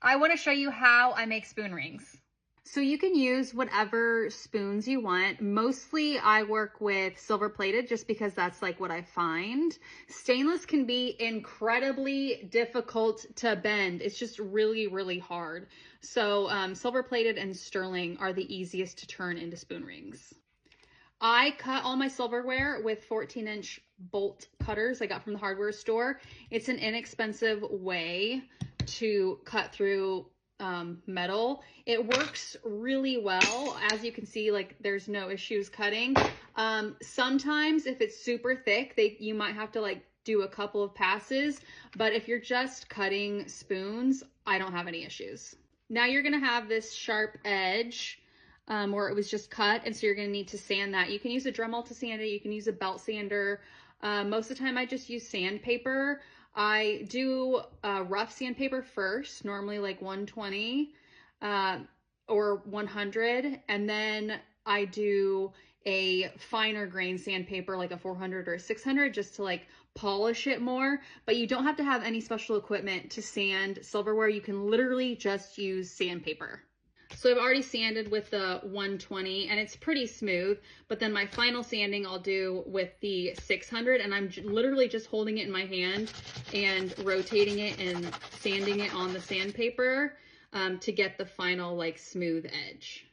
I want to show you how I make spoon rings. So you can use whatever spoons you want. Mostly I work with silver plated just because that's like what I find. Stainless can be incredibly difficult to bend. It's just really, really hard. So silver plated and sterling are the easiest to turn into spoon rings. I cut all my silverware with 14-inch bolt cutters I got from the hardware store. It's an inexpensive way to cut through metal. It works really well. As you can see, like there's no issues cutting. Sometimes if it's super thick, you might have to like do a couple of passes, but if you're just cutting spoons, I don't have any issues. Now you're gonna have this sharp edge where it was just cut, and so you're going to need to sand that. You can use a Dremel to sand it. You can use a belt sander. Most of the time I just use sandpaper. I do rough sandpaper first, normally like 120 or 100, and then I do a finer grain sandpaper like a 400 or a 600 just to like polish it more. But you don't have to have any special equipment to sand silverware. You can literally just use sandpaper. So I've already sanded with the 120 and it's pretty smooth, but then my final sanding I'll do with the 600, and I'm literally just holding it in my hand and rotating it and sanding it on the sandpaper to get the final like smooth edge.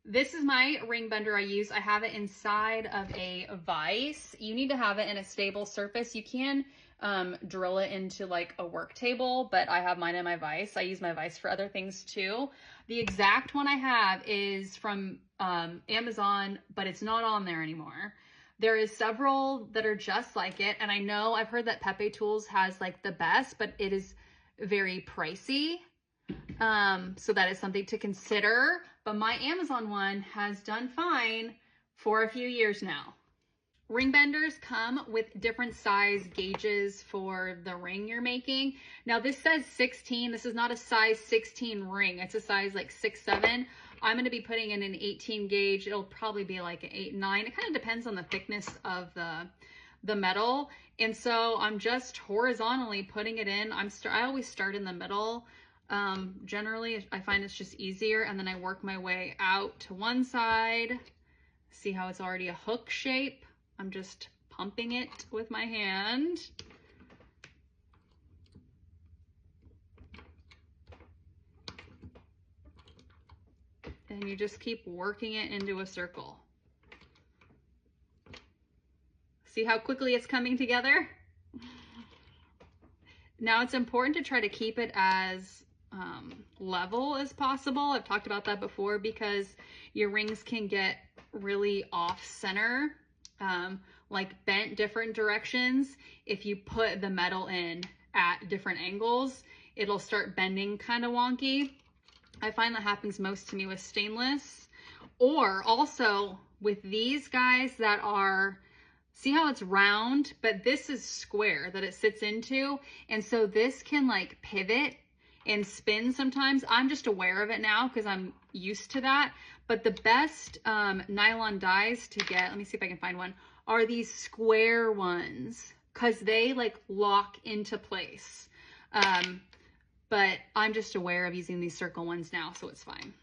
This is my ring bender I use. I have it inside of a vise. You need to have it in a stable surface. You can drill it into like a work table, but I have mine in my vise. I use my vise for other things too. The exact one I have is from Amazon, but it's not on there anymore. There is several that are just like it, and I know I've heard that Pepe Tools has like the best, but it is very pricey. So that is something to consider, but my Amazon one has done fine for a few years now. Ring benders come with different size gauges for the ring you're making. Now this says 16. This is not a size 16 ring. It's a size like 6-7. I'm going to be putting in an 18 gauge. It'll probably be like an 8-9. It kind of depends on the thickness of the metal. And so I'm just horizontally putting it in. I always start in the middle. Generally I find it's just easier, and then I work my way out to one side. See how it's already a hook shape? I'm just pumping it with my hand. And you just keep working it into a circle. See how quickly it's coming together? Now it's important to try to keep it as level as possible. I've talked about that before because your rings can get really off center, like bent different directions. If you put the metal in at different angles, it'll start bending kind of wonky. I find that happens most to me with stainless, or also with these guys that are, see how it's round, but this is square that it sits into. And so this can like pivot and spin sometimes. I'm just aware of it now because I'm used to that. But the best nylon dies to get, let me see if I can find one, are these square ones because they like lock into place. But I'm just aware of using these circle ones now, so it's fine.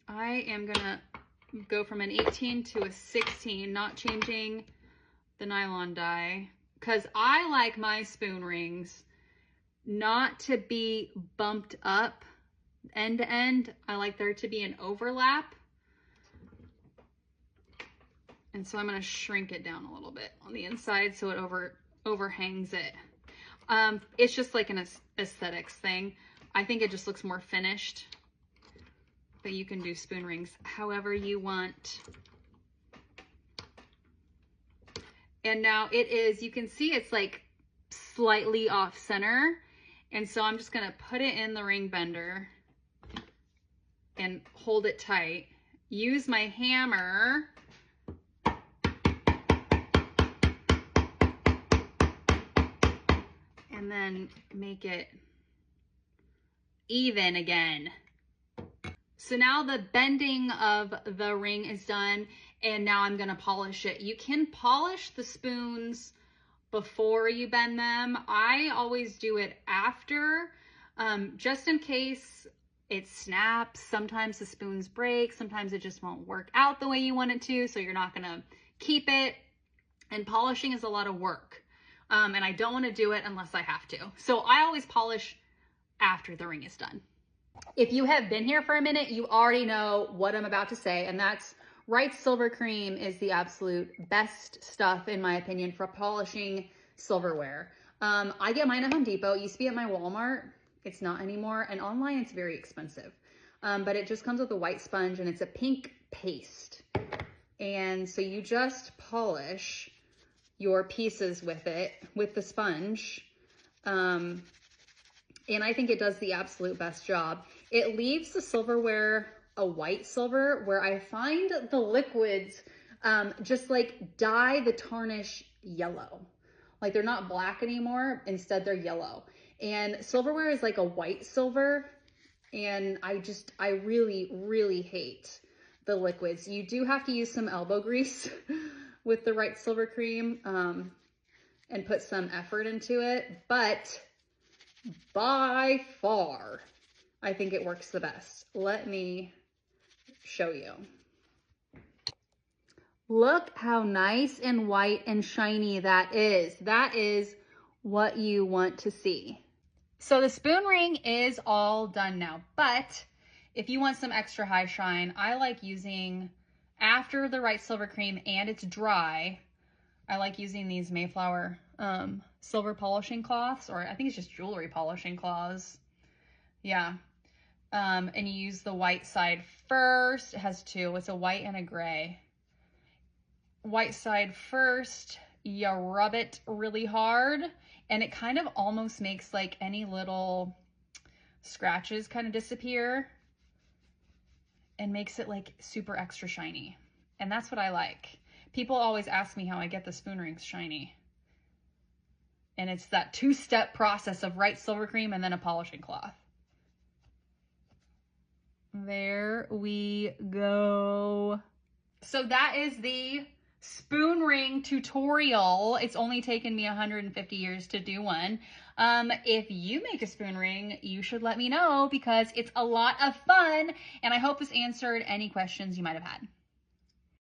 I am gonna go from an 18 to a 16, not changing the nylon die, because I like my spoon rings not to be bumped up end to end. I like there to be an overlap. And so I'm going to shrink it down a little bit on the inside so it overhangs it. It's just like an aesthetics thing. I think it just looks more finished. But you can do spoon rings however you want. And now it is, you can see it's like slightly off center. And so I'm just going to put it in the ring bender and hold it tight. Use my hammer and then make it even again. So now the bending of the ring is done, and now I'm gonna polish it. You can polish the spoons before you bend them. I always do it after, just in case it snaps. Sometimes the spoons break, sometimes it just won't work out the way you want it to, so you're not gonna keep it. And polishing is a lot of work, and I don't want to do it unless I have to. So I always polish after the ring is done. If you have been here for a minute, you already know what I'm about to say, and that's Wright Silver Cream is the absolute best stuff, in my opinion, for polishing silverware. I get mine at Home Depot. It used to be at my Walmart. It's not anymore, and online it's very expensive. But it just comes with a white sponge, and it's a pink paste. And so you just polish your pieces with it, with the sponge. And I think it does the absolute best job. It leaves the silverware a white silver, where I find the liquids just like dye the tarnish yellow. Like they're not black anymore, instead they're yellow. And silverware is like a white silver, and I really, really hate the liquids. You do have to use some elbow grease with the Wright Silver Cream and put some effort into it, but by far, I think it works the best. Let me show you. Look how nice and white and shiny that is. That is what you want to see. So the spoon ring is all done now, but if you want some extra high shine, I like using, after the Wright Silver Cream and it's dry, I like using these Mayflower silver polishing cloths, or I think it's just jewelry polishing cloths. Yeah. And you use the white side first. It has two. It's a white and a gray. White side first, you rub it really hard, and it kind of almost makes like any little scratches kind of disappear and makes it like super extra shiny. And that's what I like. People always ask me how I get the spoon rings shiny. And it's that two-step process of Wright Silver Cream and then a polishing cloth. There we go. So that is the spoon ring tutorial. It's only taken me 150 years to do one. If you make a spoon ring, you should let me know, because it's a lot of fun, and I hope this answered any questions you might have had.